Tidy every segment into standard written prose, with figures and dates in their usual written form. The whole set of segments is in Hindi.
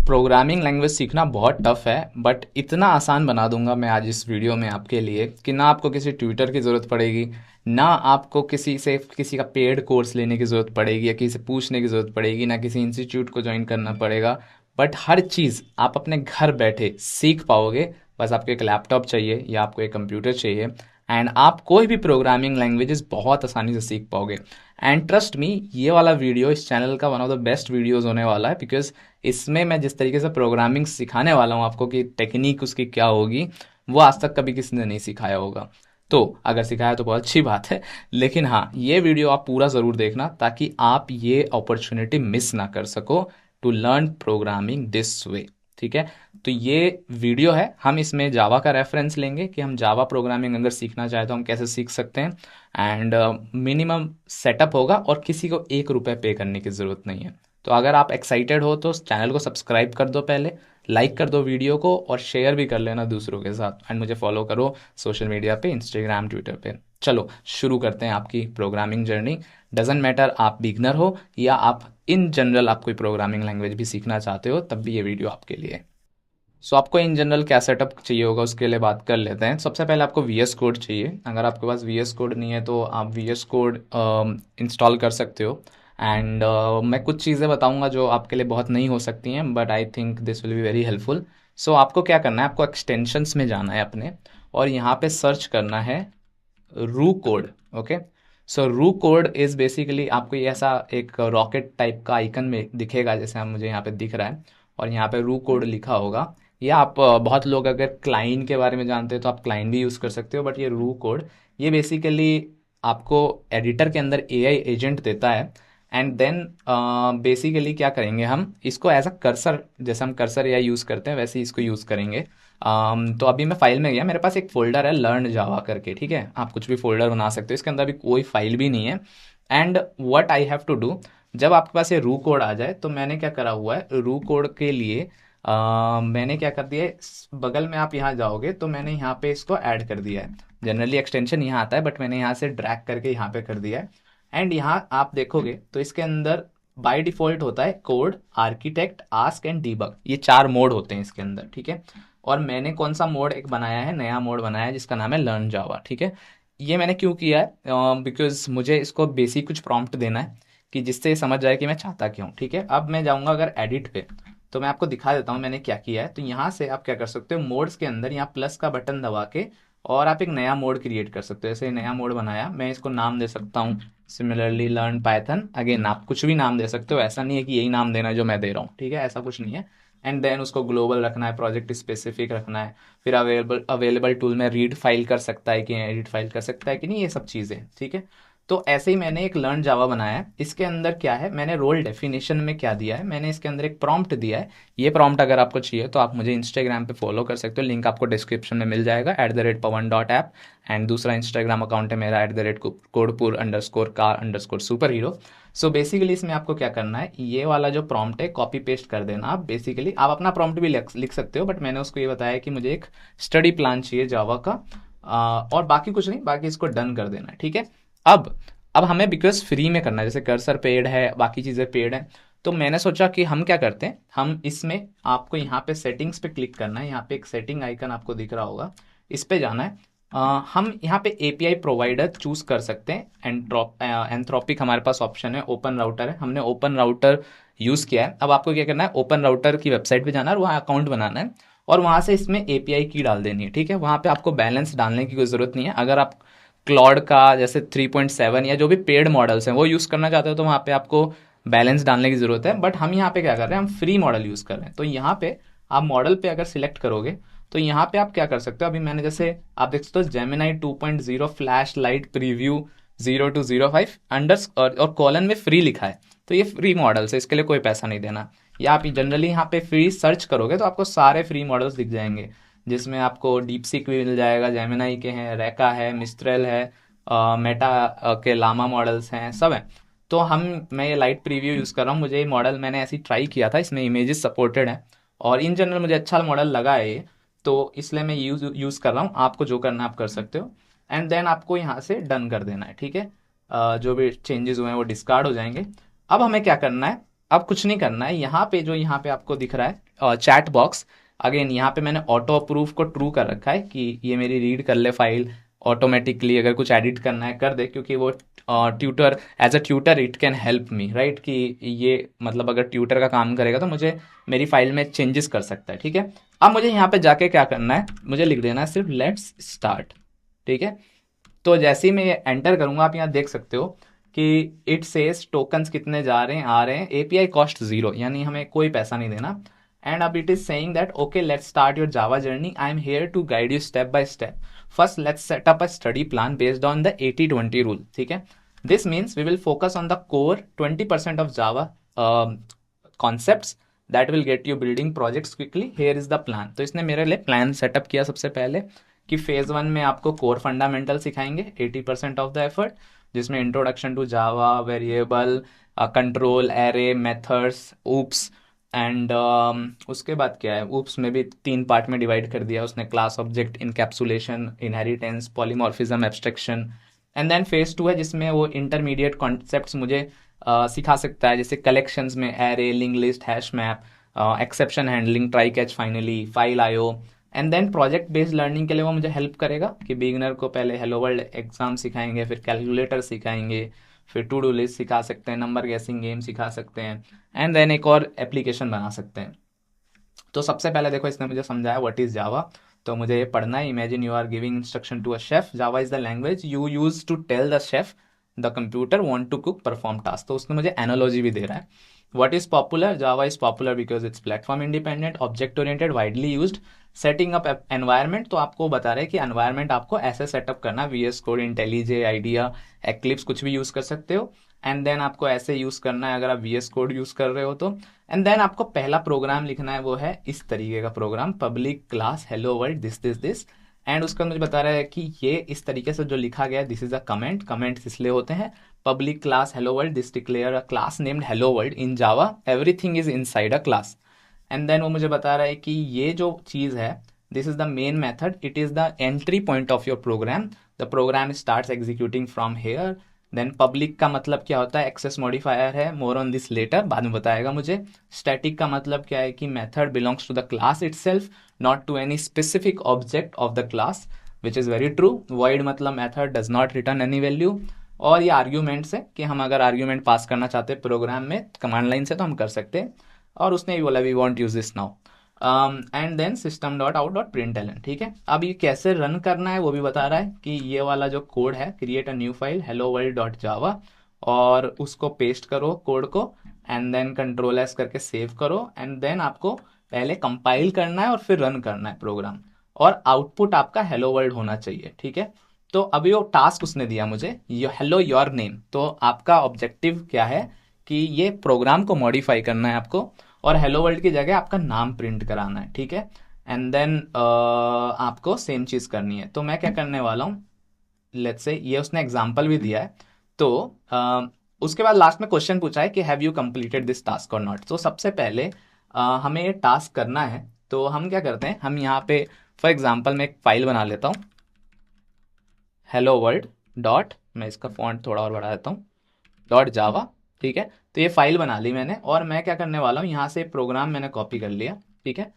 प्रोग्रामिंग लैंग्वेज सीखना बहुत टफ है, बट इतना आसान बना दूंगा मैं आज इस वीडियो में आपके लिए कि ना आपको किसी ट्यूटर की ज़रूरत पड़ेगी, ना आपको किसी का पेड कोर्स लेने की ज़रूरत पड़ेगी या किसी से पूछने की ज़रूरत पड़ेगी, ना किसी इंस्टीट्यूट को ज्वाइन करना पड़ेगा। बट हर चीज़ आप अपने घर बैठे सीख पाओगे। बस आपको एक लैपटॉप चाहिए या आपको एक कंप्यूटर चाहिए, एंड आप कोई भी प्रोग्रामिंग लैंग्वेजेस बहुत आसानी से सीख पाओगे। एंड ट्रस्ट मी, ये वाला वीडियो इस चैनल का one of the best videos होने वाला है, बिकॉज इसमें मैं जिस तरीके से प्रोग्रामिंग सिखाने वाला हूँ आपको कि टेक्निक उसकी क्या होगी, वो आज तक कभी किसी ने नहीं सिखाया होगा। तो अगर सिखाया तो बहुत अच्छी बात है, लेकिन हाँ, ये वीडियो आप पूरा ज़रूर देखना ताकि आप ये अपॉर्चुनिटी मिस ना कर सको to learn programming this way. ठीक है, तो ये वीडियो है, हम इसमें जावा का रेफरेंस लेंगे कि हम जावा प्रोग्रामिंग अगर सीखना चाहे तो हम कैसे सीख सकते हैं। एंड मिनिमम सेटअप होगा और किसी को 1 रुपये पे करने की ज़रूरत नहीं है। तो अगर आप एक्साइटेड हो तो चैनल को सब्सक्राइब कर दो, पहले लाइक कर दो वीडियो को और शेयर भी कर लेना दूसरों के साथ। एंड मुझे फॉलो करो सोशल मीडिया पे, इंस्टाग्राम, ट्विटर पे। चलो शुरू करते हैं आपकी प्रोग्रामिंग जर्नी। डजेंट मैटर आप बिगनर हो या आप इन जनरल आप कोई प्रोग्रामिंग लैंग्वेज भी सीखना चाहते हो, तब भी ये वीडियो आपके लिए। सो आपको इन जनरल क्या सेटअप चाहिए होगा उसके लिए बात कर लेते हैं। सबसे पहले आपको वी एस कोड चाहिए। अगर आपके पास वी एस कोड नहीं है तो आप वी एस कोड इंस्टॉल कर सकते हो। एंड मैं कुछ चीज़ें बताऊंगा जो आपके लिए बहुत नहीं हो सकती हैं, but I think this will be very helpful. So आपको क्या करना है, आपको एक्सटेंशंस में जाना है अपने, और यहाँ पे सर्च करना है रू कोड। ओके, सो रू कोड इज़ बेसिकली आपको ये ऐसा एक रॉकेट टाइप का आइकन में दिखेगा, जैसे हम मुझे यहाँ पे दिख रहा है, और यहाँ पे रू कोड लिखा होगा। या आप बहुत लोग अगर क्लाइन के बारे में जानते हो तो आप क्लाइन भी यूज़ कर सकते हो, बट ये रू कोड ये बेसिकली आपको एडिटर के अंदर एआई एजेंट देता है। एंड देन बेसिकली क्या करेंगे, हम इसको एज अ कर्सर, जैसे हम कर्सर एआई यूज़ करते हैं वैसे ही इसको यूज़ करेंगे। तो अभी मैं फाइल में गया, मेरे पास एक फोल्डर है लर्न जावा करके। ठीक है, आप कुछ भी फोल्डर बना सकते हो, इसके अंदर भी कोई फाइल भी नहीं है। And what I have to do, जब आपके पास ये रू कोड आ जाए, तो मैंने क्या करा हुआ है रू कोड के लिए, मैंने क्या कर दिया है, बगल में आप यहाँ जाओगे तो मैंने यहाँ पे इसको ऐड कर दिया है। जनरली एक्सटेंशन यहाँ आता है, बट मैंने यहाँ से ड्रैग करके यहाँ पे कर दिया है। एंड यहाँ आप देखोगे तो इसके अंदर बाय डिफॉल्ट होता है code, architect, ask and debug, ये 4 मोड होते हैं इसके अंदर। ठीक है, और मैंने कौन सा मोड एक बनाया है, नया मोड बनाया है जिसका नाम है लर्न जावा। ठीक है, ये मैंने क्यों किया है, बिकॉज मुझे इसको बेसिक कुछ प्रॉम्प्ट देना है कि जिससे ये समझ जाए कि मैं चाहता क्यों। ठीक है, अब मैं जाऊंगा अगर एडिट पे, तो मैं आपको दिखा देता हूँ मैंने क्या किया है। तो यहाँ से आप क्या कर सकते हो, मोड्स के अंदर यहाँ प्लस का बटन दबा के और आप एक नया मोड क्रिएट कर सकते हो। ऐसे नया मोड बनाया, मैं इसको नाम दे सकता हूँ सिमिलरली लर्न पाइथन। अगेन आप कुछ भी नाम दे सकते हो, ऐसा नहीं है कि यही नाम देना है जो मैं दे रहा हूँ। ठीक है, ऐसा कुछ नहीं है। एंड देन उसको ग्लोबल रखना है, प्रोजेक्ट स्पेसिफिक रखना है, फिर अवेलेबल टूल में रीड फाइल कर सकता है कि एडिट फाइल कर सकता है कि नहीं, ये सब चीज़ें। ठीक है, तो ऐसे ही मैंने एक लर्न जावा बनाया है। इसके अंदर क्या है, मैंने रोल डेफिनेशन में क्या दिया है, मैंने इसके अंदर एक प्रॉम्प्ट दिया है। ये प्रॉम्प्ट अगर आपको चाहिए तो आप मुझे इंस्टाग्राम पे फॉलो कर सकते हो, लिंक आपको डिस्क्रिप्शन में मिल जाएगा, @pawan.app। एंड दूसरा इंस्टाग्राम अकाउंट है मेरा @कोडपुर_car_सुपर हीरो। सो बेसिकली इसमें आपको क्या करना है, ये वाला जो प्रॉम्प्ट है कॉपी पेस्ट कर देना। आप बेसिकली आप अपना प्रॉम्प्ट भी लिख सकते हो, बट मैंने उसको ये बताया कि मुझे एक स्टडी प्लान चाहिए जावा का, और बाकी कुछ नहीं, बाकी इसको डन कर देना है। ठीक है, अब अब हमें बिकॉज फ्री में करना है, जैसे कर्सर पेड है, बाकी चीज़ें पेड है, तो मैंने सोचा कि हम क्या करते हैं, हम इसमें आपको यहाँ पे सेटिंग्स पे क्लिक करना है। यहाँ पे एक सेटिंग आइकन आपको दिख रहा होगा, इस पे जाना है। हम यहाँ पे एपीआई प्रोवाइडर चूज कर सकते हैं। एंथ्रोपिक हमारे पास ऑप्शन है, ओपन राउटर है, हमने ओपन राउटर यूज़ किया है। अब आपको क्या करना है, ओपन राउटर की वेबसाइट पे जाना है और वहाँ अकाउंट बनाना है, और वहाँ से इसमें एपीआई की डाल देनी है। ठीक है, वहाँ पे आपको बैलेंस डालने की कोई ज़रूरत नहीं है। अगर आप क्लॉड का जैसे 3.7 या जो भी पेड मॉडल्स हैं वो यूज़ करना चाहते हो तो वहाँ पे आपको बैलेंस डालने की ज़रूरत है। बट हम यहाँ पे क्या कर रहे हैं, हम फ्री मॉडल यूज़ कर रहे हैं। तो यहाँ पे आप मॉडल पे अगर सिलेक्ट करोगे तो यहाँ पे आप क्या कर सकते हो, अभी मैंने जैसे आप देख सकते हो Gemini 2.0 flash light preview 0 to 05 और कॉलन में फ्री लिखा है, तो ये फ्री मॉडल्स है, इसके लिए कोई पैसा नहीं देना। या आप जनरली यहाँ पे फ्री सर्च करोगे तो आपको सारे फ्री मॉडल्स दिख जाएंगे, जिसमें आपको डीप सीक भी मिल जाएगा, जेमिनाई के हैं, रेका है, मिस्ट्रेल है, मेटा के लामा मॉडल्स हैं, सब हैं। तो मैं ये लाइट प्रीव्यू यूज़ कर रहा हूँ। मुझे ये मॉडल मैंने ऐसे ट्राई किया था, इसमें इमेजेस सपोर्टेड है और इन जनरल मुझे अच्छा मॉडल लगा है ये, तो इसलिए मैं यूज़ कर रहा हूँ। आपको जो करना है आप कर सकते हो। एंड देन आपको यहाँ से डन कर देना है। ठीक है, जो भी चेंजेस हुए हैं वो डिस्कार्ड हो जाएंगे। अब हमें क्या करना है, अब कुछ नहीं करना है, यहाँ पे जो यहाँ पे आपको दिख रहा है चैट बॉक्स, अगेन यहाँ पे मैंने ऑटो अप्रूव को ट्रू कर रखा है कि ये मेरी रीड कर ले फाइल ऑटोमेटिकली, अगर कुछ एडिट करना है कर दे, क्योंकि वो tutor, as a tutor it can help me right, कि ये मतलब अगर ट्यूटर का काम करेगा तो मुझे मेरी फाइल में चेंजेस कर सकता है, ठीक है। अब मुझे यहाँ पे जाके क्या करना है, मुझे लिख देना है सिर्फ लेट्स स्टार्ट, ठीक है। तो जैसे ही मैं ये एंटर करूंगा आप यहाँ देख सकते हो कि इट सेज टोकन्स कितने जा रहे हैं आ रहे हैं, एपीआई कॉस्ट 0, यानी हमें कोई पैसा नहीं देना। एंड अब it is saying that okay let's start your Java journey, I am here to guide you step by step. First let's set up a study plan based on the 80-20 rule, ठीक है। This means we will focus on the core 20% of Java concepts that will get you building projects quickly, here is the plan. तो इसने मेरे लिए प्लान सेटअप किया सबसे पहले कि फेज 1 में आपको कोर फंडामेंटल सिखाएंगे 80% ऑफ द एफर्ट, जिसमें introduction to Java, variable, control, array, methods, OOPs and उसके बाद क्या है, ऊप्स में भी 3 पार्ट में डिवाइड कर दिया उसने, class, object, encapsulation, inheritance, polymorphism, abstraction. And then phase 2 है जिसमें वो इंटरमीडिएट कॉन्सेप्ट्स मुझे सिखा सकता है, जैसे कलेक्शंस में array, link list, hash map, exception handling, try catch, finally file IO. And then project based learning के लिए वो मुझे हेल्प करेगा कि बिगिनर को पहले हेलो वर्ल्ड एग्जाम सिखाएंगे, फिर कैलकुलेटर सिखाएंगे, फिर टू डू लिस्ट सिखा सकते हैं, नंबर गेसिंग गेम सिखा सकते हैं, एंड देन एक और एप्लीकेशन बना सकते हैं। तो सबसे पहले देखो इसने मुझे समझाया व्हाट इज जावा, तो मुझे ये पढ़ना है। Imagine you are giving instruction to a chef, Java is the language you use to tell the chef the computer want to cook perform task. तो उसने मुझे एनालॉजी भी दे रहा है। What is popular? Java is popular because it's platform independent, object oriented, widely used. Setting up environment, तो आपको बता रहे हैं कि एनवायरनमेंट आपको ऐसे सेटअप करना, VS कोड, इंटेलिजे, आइडिया, एक्लिप्स कुछ भी यूज कर सकते हो। एंड देन आपको ऐसे यूज करना है अगर आप VS कोड यूज कर रहे हो तो। एंड देन आपको पहला प्रोग्राम लिखना है, वो है इस तरीके का program, public class hello world this this this. And उसका मुझे बता रहा है कि ये इस तरीके से जो लिखा गया है, this is a comment, comments इसलिए होते हैं, public class hello world, this declare a class named hello world in java, everything is inside a class। And then वो मुझे बता रहा है कि ये जो चीज है, this is the main method, it is the entry point of your program, the program starts executing from here. Then public का मतलब क्या होता है, एक्सेस मॉडिफायर है, मोर ऑन दिस लेटर, बाद में बताएगा मुझे। स्टैटिक का मतलब क्या है कि method belongs to the class itself, not to any specific object of the class, which is very true. Void मतलब method does not return any value. और ये आर्ग्यूमेंट्स है कि हम अगर आर्ग्यूमेंट पास करना चाहते हैं प्रोग्राम में कमांड लाइन से तो हम कर सकते हैं। और उसने भी बोला we want use this now. And then system dot out dot print ln, ठीक है। अब ये कैसे रन करना है वो भी बता रहा है कि ये वाला जो कोड है, create a new file hello world dot जावा, और उसको पेस्ट करो कोड को, एंड देन कंट्रोल एस करके सेव करो। एंड देन आपको पहले कंपाइल करना है और फिर रन करना है प्रोग्राम, और आउटपुट आपका हेलो वर्ल्ड होना चाहिए, ठीक है। तो अभी वो टास्क उसने दिया मुझे, हेलो योर नेम, तो आपका ऑब्जेक्टिव क्या है कि ये प्रोग्राम को मॉडिफाई करना है आपको, और हेलो वर्ल्ड की जगह आपका नाम प्रिंट कराना है, ठीक है। एंड देन आपको सेम चीज करनी है। तो मैं क्या करने वाला हूँ, लेट्स से ये उसने एग्जांपल भी दिया है। तो उसके बाद लास्ट में क्वेश्चन पूछा है कि have you completed this task और नॉट। तो सबसे पहले हमें ये टास्क करना है, तो हम क्या करते हैं, हम यहाँ पे फॉर एग्जाम्पल मैं एक फाइल बना लेता हूँ, हेलो वर्ल्ड डॉट, मैं इसका फॉन्ट थोड़ा और बढ़ा देता हूँ, डॉट जावा, ठीक है। तो ये फाइल बना ली मैंने, और मैं क्या करने वाला हूँ, यहाँ से प्रोग्राम मैंने कॉपी कर लिया, ठीक है।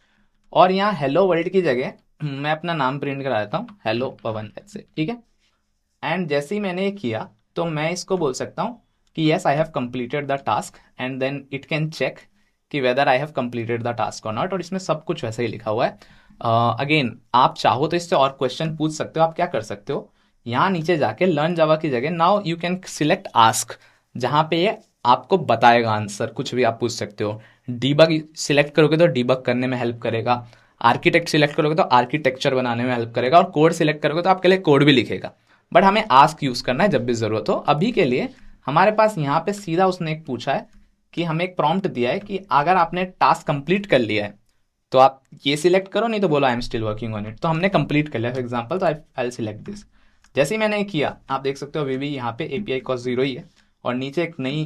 और यहाँ हेलो वर्ल्ड की जगह मैं अपना नाम प्रिंट करा देता हूँ, हेलो पवन ऐसे, ठीक है। एंड जैसे ही मैंने ये किया तो मैं इसको बोल सकता हूँ कि yes I have completed the task, and then it can check कि whether I have completed the task और नॉट, और इसमें सब कुछ वैसे ही लिखा हुआ है। अगेन आप चाहो तो इससे और क्वेश्चन पूछ सकते हो। आप क्या कर सकते हो, यहाँ नीचे जाके लर्न जावा की जगह now you can select ask, जहाँ पे ये आपको बताएगा आंसर, कुछ भी आप पूछ सकते हो। डीबग सिलेक्ट करोगे तो डीबग करने में हेल्प करेगा, आर्किटेक्ट सिलेक्ट करोगे तो आर्किटेक्चर बनाने में हेल्प करेगा, और कोड सिलेक्ट करोगे तो आपके लिए कोड भी लिखेगा। बट हमें आस्क यूज करना है जब भी जरूरत हो। अभी के लिए हमारे पास यहाँ पे सीधा उसने एक पूछा है कि हमें एक प्रॉम्प्ट दिया है कि अगर आपने टास्क कंप्लीट कर लिया है तो आप ये सिलेक्ट करो, नहीं तो बोलो I am still working on it. तो हमने कंप्लीट कर लिया फॉर एग्जांपल, तो आई सिलेक्ट दिस। जैसे ही मैंने किया आप देख सकते हो अभी भी यहाँ पे एपीआई कॉस्ट 0 ही है, और नीचे एक नई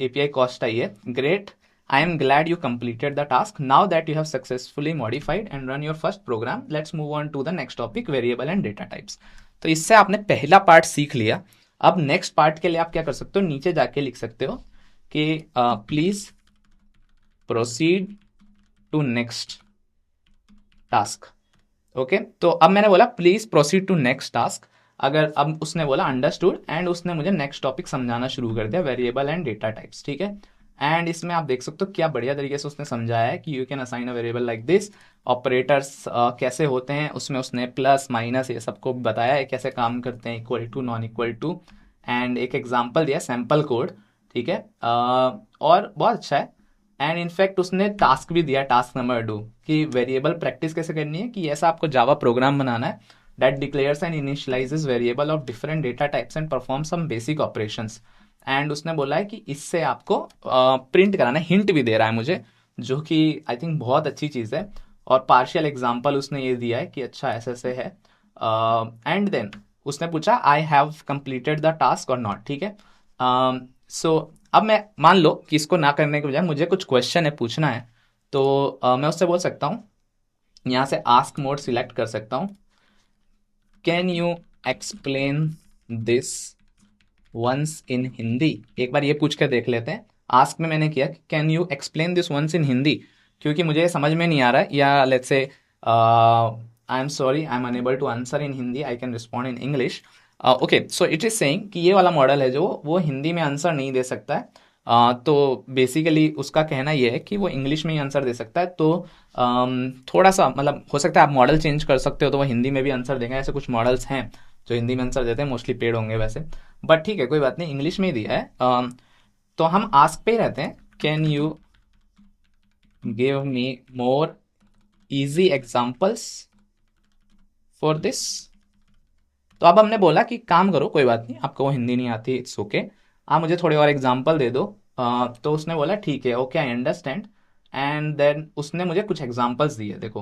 एपीआई कॉस्ट आई है, great, I am glad you completed the task, now that you have successfully modified and run your first program, let's move on to the next topic, variable and data types. तो इससे आपने पहला पार्ट सीख लिया। अब नेक्स्ट पार्ट के लिए आप क्या कर सकते हो, नीचे जाके लिख सकते हो कि please proceed to next task. Okay, तो अब मैंने बोला please proceed to next task. अगर अब उसने बोला अंडरस्टूड, एंड उसने मुझे नेक्स्ट टॉपिक समझाना शुरू कर दिया, वेरिएबल एंड डेटा टाइप्स। ठीक है, एंड इसमें आप देख सकते हो क्या बढ़िया तरीके से उसने समझाया है कि you can assign a variable like this. Operators कैसे होते हैं उसमें उसने प्लस माइनस ये सबको बताया है, कैसे काम करते हैं, equal to non equal to, and एक एग्जाम्पल दिया सैम्पल कोड। ठीक है, और बहुत अच्छा है। एंड इनफैक्ट उसने टास्क भी दिया, टास्क नंबर 2, कि वेरिएबल प्रैक्टिस कैसे करनी है, कि ऐसा आपको जावा प्रोग्राम बनाना है that declares and initialises variable of different data types and perform some basic operations. And उसने बोला है कि इससे आपको प्रिंट कराना है, हिंट भी दे रहा है मुझे, जो कि आई थिंक बहुत अच्छी चीज़ है। और पार्शियल एग्जाम्पल उसने ये दिया है कि अच्छा ऐसे ऐसे है। एंड देन उसने पूछा आई हैव कंप्लीटेड द टास्क और नॉट। ठीक है, सो अब मैं मान लो कि इसको ना करने के बजाय मुझे कुछ क्वेश्चन है पूछना है, तो मैं उससे बोल सकता हूँ, यहाँ से आस्क मोड सिलेक्ट कर सकता हूँ, can you explain this once in Hindi. एक बार ये पूछ कर देख लेते हैं। आस्क में मैंने किया can you explain this once in Hindi, क्योंकि मुझे समझ में नहीं आ रहा है, या let's say I am sorry I am unable to answer in Hindi, I can respond in English. Okay, so it is saying कि ये वाला मॉडल है जो वो हिंदी में आंसर नहीं दे सकता है। तो बेसिकली उसका कहना ये है कि वो इंग्लिश में ही आंसर दे सकता है। तो थोड़ा सा मतलब हो सकता है आप मॉडल चेंज कर सकते हो तो वो हिंदी में भी आंसर देंगे। ऐसे कुछ मॉडल्स हैं जो हिंदी में आंसर देते हैं, मोस्टली पेड होंगे वैसे, बट ठीक है कोई बात नहीं, इंग्लिश में ही दिया है। तो हम आस्क पे ही रहते हैं, can you give me more easy examples for this. तो अब हमने बोला कि काम करो, कोई बात नहीं, आपको वो हिंदी नहीं आती, इट्स ओके, आप मुझे थोड़े और एग्जाम्पल दे दो। तो उसने बोला ठीक है, okay I understand. And then उसने मुझे कुछ एग्जाम्पल्स दिए। देखो,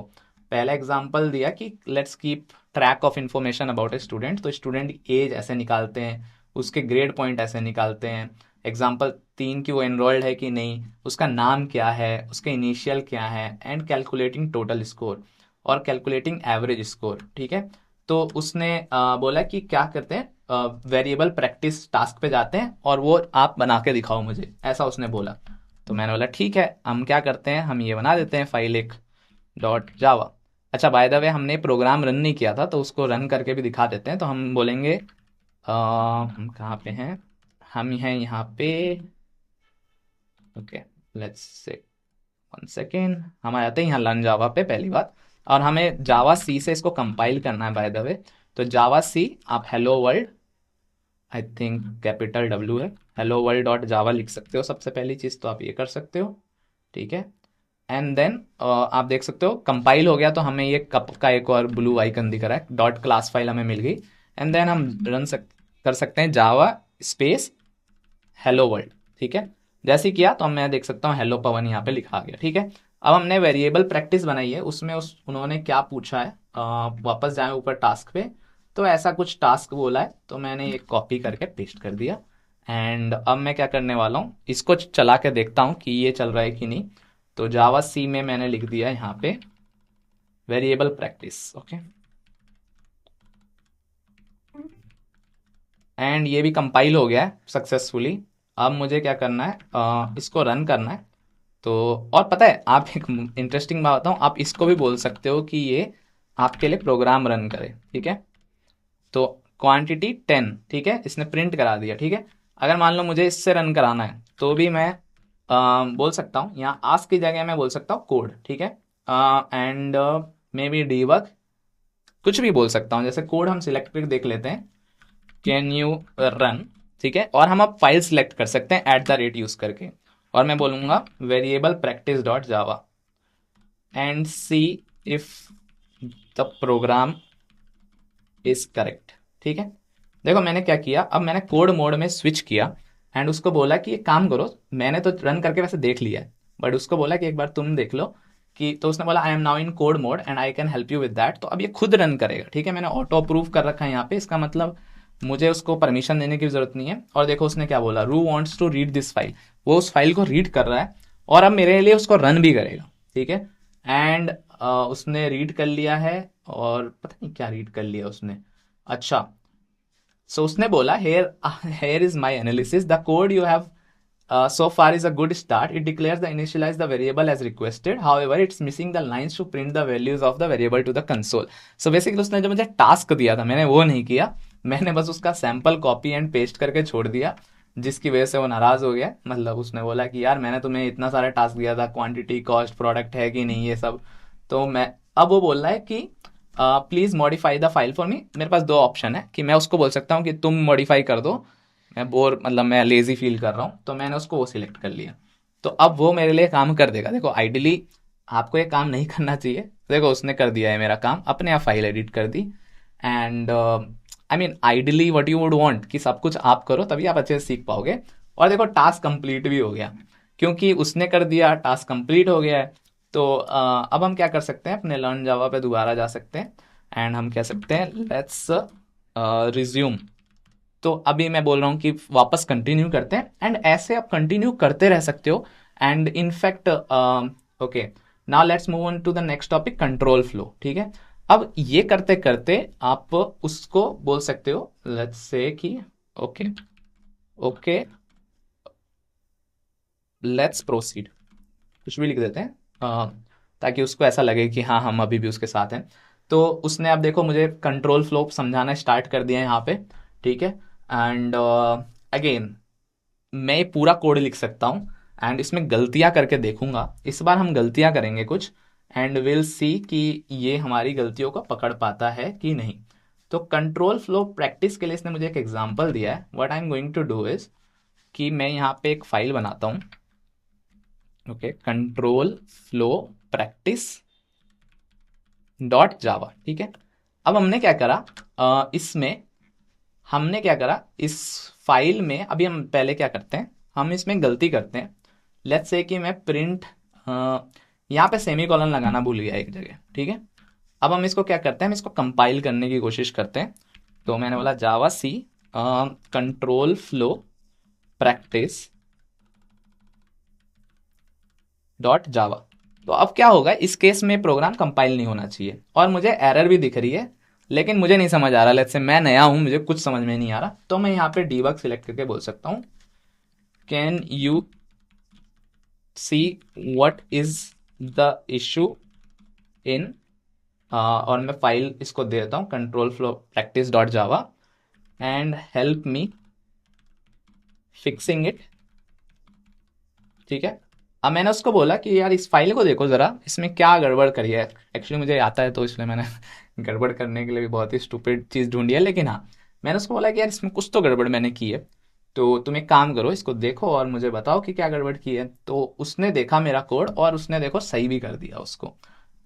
पहला एग्जाम्पल दिया कि let's keep track of information about a student. तो स्टूडेंट की एज ऐसे निकालते हैं, उसके ग्रेड पॉइंट ऐसे निकालते हैं। एग्जाम्पल 3 की वो एनरोल्ड है कि नहीं, उसका नाम क्या है, उसके इनिशियल क्या है, एंड कैलकुलेटिंग टोटल स्कोर और कैलकुलेटिंग एवरेज स्कोर। ठीक है, तो उसने बोला कि क्या करते हैं, वेरिएबल प्रैक्टिस टास्क पे जाते हैं और वो आप बना के दिखाओ मुझे, ऐसा उसने बोला। तो मैंने बोला ठीक है, हम क्या करते हैं, हम ये बना देते हैं फाइल एक डॉट जावा। अच्छा बाय द वे हमने प्रोग्राम रन नहीं किया था तो उसको रन करके भी दिखा देते हैं। तो हम बोलेंगे हम कहाँ पे हैं, हम हैं यहाँ पे। ओके, लेट्स से 1 सेकेंड, हम आ जाते हैं यहाँ लर्न जावा पे पहली बात। और हमें जावा सी से इसको कंपाइल करना है बाय द वे। तो जावा सी, आप hello world, I think capital W है, हेलो वर्ल्ड डॉट जावा लिख सकते हो सबसे पहली चीज़, तो आप ये कर सकते हो। ठीक है, एंड देन आप देख सकते हो कंपाइल हो गया। तो हमें ये कप का एक और ब्लू आइकन दिख रहा है, डॉट क्लास फाइल हमें मिल गई। एंड देन हम कर सकते हैं जावा स्पेस हेलो वर्ल्ड। ठीक है, जैसे ही किया तो मैं देख सकता हूँ हेलो पवन यहाँ पे लिखा आ गया। ठीक है, अब हमने वेरिएबल प्रैक्टिस बनाई है, उसमें उन्होंने क्या पूछा है, वापस जाए ऊपर टास्क पे, तो ऐसा कुछ टास्क बोला है, तो मैंने ये कॉपी करके पेस्ट कर दिया। एंड अब मैं क्या करने वाला हूँ, इसको चला के देखता हूँ कि ये चल रहा है कि नहीं। तो जावा सी में मैंने लिख दिया यहाँ पे वेरिएबल प्रैक्टिस। ओके, एंड ये भी कंपाइल हो गया है सक्सेसफुली। अब मुझे क्या करना है, इसको रन करना है। तो और पता है आप एक इंटरेस्टिंग बात बताऊँ, आप इसको भी बोल सकते हो कि ये आपके लिए प्रोग्राम रन करे। ठीक है, तो क्वांटिटी 10, ठीक है, इसने प्रिंट करा दिया। ठीक है, अगर मान लो मुझे इससे रन कराना है तो भी मैं बोल सकता हूँ, यहाँ आस्क की जगह मैं बोल सकता हूँ कोड। ठीक है, एंड मे बी डीबग, कुछ भी बोल सकता हूँ। जैसे कोड हम सिलेक्ट करके देख लेते हैं, कैन यू रन। ठीक है, और हम अब फाइल सिलेक्ट कर सकते हैं @ यूज करके, और मैं बोलूंगा variable practice dot Java and see if the program is correct. ठीक है, देखो मैंने क्या किया, अब मैंने कोड मोड में स्विच किया एंड उसको बोला कि एक काम करो, मैंने तो रन करके वैसे देख लिया है, बट उसको बोला कि एक बार तुम देख लो कि, तो उसने बोला I am now in code mode and I can help you with that. तो अब ये खुद रन करेगा। ठीक है, मैंने ऑटो अप्रूव कर रखा है यहाँ पे, इसका मतलब मुझे उसको परमिशन देने की जरूरत नहीं है। और देखो उसने क्या बोला, रू wants to read this file, वो उस फाइल को रीड कर रहा है और अब मेरे लिए उसको रन भी करेगा। ठीक है, एंड उसने रीड कर लिया है, और पता नहीं क्या रीड कर लिया उसने। अच्छा, सो उसने बोला here here is my analysis, the code you have so far is a good start. It declares the initialize the variable as requested. However, it's missing the lines to print the values of the variable to the console. So basically उसने जो मुझे टास्क दिया था मैंने वो नहीं किया, मैंने बस उसका सैंपल कॉपी एंड पेस्ट करके छोड़ दिया, जिसकी वजह से वो नाराज हो गया। मतलब उसने बोला कि यार मैंने तुम्हें इतना सारा टास्क दिया था, क्वांटिटी, कॉस्ट, प्रोडक्ट है कि नहीं, ये सब। तो मैं अब वो बोल रहा है कि please modify the file for me. मेरे पास दो ऑप्शन है कि मैं उसको बोल सकता हूँ कि तुम मॉडिफाई कर दो, मैं बोर मतलब मैं लेजी फील कर रहा हूँ, तो मैंने उसको वो सिलेक्ट कर लिया। तो अब वो मेरे लिए काम कर देगा। देखो आइडियली आपको ये काम नहीं करना चाहिए। देखो उसने कर दिया है मेरा काम, अपने आप फाइल एडिट कर दी। And I mean ideally what you would want कि सब कुछ आप करो, तभी आप अच्छे से सीख पाओगे। और देखो टास्क कंप्लीट भी हो गया, क्योंकि उसने कर दिया, टास्क कंप्लीट हो गया है। तो अब हम क्या कर सकते हैं, अपने लर्न जावा पे दोबारा जा सकते हैं एंड हम कह सकते हैं लेट्स रिज्यूम। तो अभी मैं बोल रहा हूँ कि वापस कंटिन्यू करते हैं, एंड ऐसे आप कंटिन्यू करते रह सकते हो। And in fact okay, now let's move on to the next topic, control flow. ठीक है, अब ये करते करते आप उसको बोल सकते हो लेट्स से कि ओके ओके लेट्स प्रोसीड, कुछ भी लिख देते हैं ताकि उसको ऐसा लगे कि हाँ हम अभी भी उसके साथ हैं। तो उसने अब देखो मुझे कंट्रोल फ्लो समझाना स्टार्ट कर दिया है यहाँ पे। ठीक है, एंड अगेन मैं ये पूरा कोड लिख सकता हूँ एंड इसमें गलतियाँ करके देखूंगा। इस बार हम गलतियाँ करेंगे कुछ, एंड विल सी कि ये हमारी गलतियों को पकड़ पाता है कि नहीं। तो कंट्रोल फ्लो प्रैक्टिस के लिए इसने मुझे एक एग्जांपल दिया है। What I am going to do is कि मैं यहाँ पे एक फाइल बनाता हूँ, okay, control flow practice dot Java. ठीक है, अब हमने क्या करा, इसमें हमने क्या करा, इस फाइल में अभी हम पहले क्या करते हैं, हम इसमें गलती करते हैं। लेट्स से कि मैं प्रिंट यहाँ पे सेमी कॉलन लगाना भूल गया एक जगह। ठीक है, अब हम इसको क्या करते हैं, हम इसको कंपाइल करने की कोशिश करते हैं। तो मैंने बोला Java C control flow practice dot Java. तो अब क्या होगा, इस केस में प्रोग्राम कंपाइल नहीं होना चाहिए और मुझे एरर भी दिख रही है, लेकिन मुझे नहीं समझ आ रहा। लेट्स से मैं नया हूं, मुझे कुछ समझ में नहीं आ रहा, तो मैं यहाँ पे डीबग सिलेक्ट करके बोल सकता हूँ can you see what is the issue in, और मैं फाइल इसको दे देता हूँ control flow practice dot Java and help me fixing it. ठीक है, अब मैंने उसको बोला कि यार इस फाइल को देखो जरा, इसमें क्या गड़बड़ करी है। एक्चुअली मुझे आता है तो इसलिए मैंने गड़बड़ करने के लिए भी बहुत ही स्टूपिड चीज़ ढूंढी है, लेकिन हाँ मैंने उसको बोला कि यार इसमें कुछ तो गड़बड़ मैंने की है, तो तुम एक काम करो, इसको देखो और मुझे बताओ कि क्या गड़बड़ की है। तो उसने देखा मेरा कोड और उसने देखो सही भी कर दिया उसको।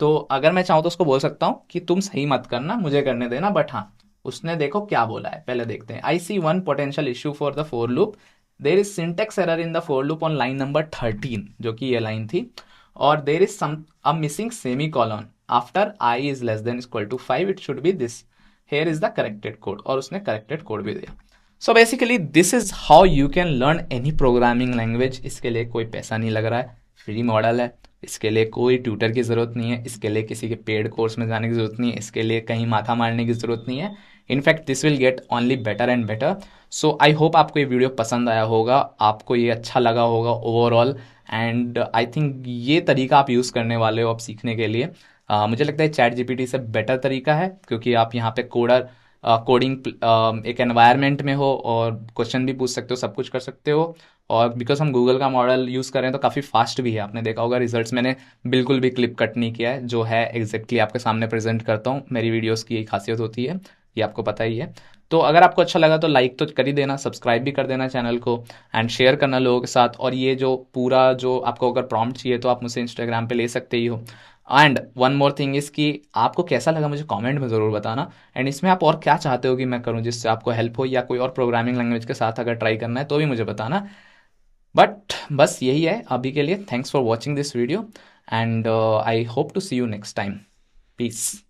तो अगर मैं चाहूँ तो उसको बोल सकता हूँ कि तुम सही मत करना, मुझे करने देना। बट हाँ, उसने देखो क्या बोला है, पहले देखते हैं। I see one potential issue for the for loop, there is syntax error in the for loop on line number 13, जो कि ये लाइन थी, और there is some a missing semicolon after i is less than equal to 5, it should be this, here is the corrected code, और उसने करेक्टेड कोड भी दिया। So basically this is how you can learn any programming language. इसके लिए कोई पैसा नहीं लग रहा है, फ्री मॉडल है, इसके लिए कोई ट्यूटर की ज़रूरत नहीं है, इसके लिए किसी के पेड कोर्स में जाने की ज़रूरत नहीं है, इसके लिए कहीं माथा मारने की ज़रूरत नहीं है। In fact this will get only better and better. So I hope आपको ये वीडियो पसंद आया होगा, आपको ये अच्छा लगा होगा ओवरऑल, एंड आई थिंक ये तरीका आप यूज़ करने वाले हो अब सीखने के लिए। मुझे लगता है चैट जीपीटी से बेटर तरीका है, क्योंकि आप यहाँ पे कोडिंग एक एनवायरनमेंट में हो और क्वेश्चन भी पूछ सकते हो, सब कुछ कर सकते हो। और बिकॉज हम गूगल का मॉडल यूज़ कर रहे हैं तो काफ़ी फास्ट भी है। आपने देखा होगा रिजल्ट्स मैंने बिल्कुल भी क्लिप कट नहीं किया है, जो है एग्जैक्टली आपके सामने प्रेजेंट करता हूँ। मेरी वीडियोस की यही खासियत होती है, ये आपको पता ही है। तो अगर आपको अच्छा लगा तो लाइक तो कर ही देना, सब्सक्राइब भी कर देना चैनल को, एंड शेयर करना लोगों के साथ। और ये जो पूरा जो आपको अगर प्रॉम्प्ट चाहिए तो आप मुझसे इंस्टाग्राम पे ले सकते ही हो। And one more thing is कि आपको कैसा लगा मुझे कमेंट में ज़रूर बताना, एंड इसमें आप और क्या चाहते हो कि मैं करूं जिससे आपको हेल्प हो, या कोई और प्रोग्रामिंग लैंग्वेज के साथ अगर ट्राई करना है तो भी मुझे बताना। बट बस यही है अभी के लिए। Thanks for watching this video, and I hope to see you next time. Piece.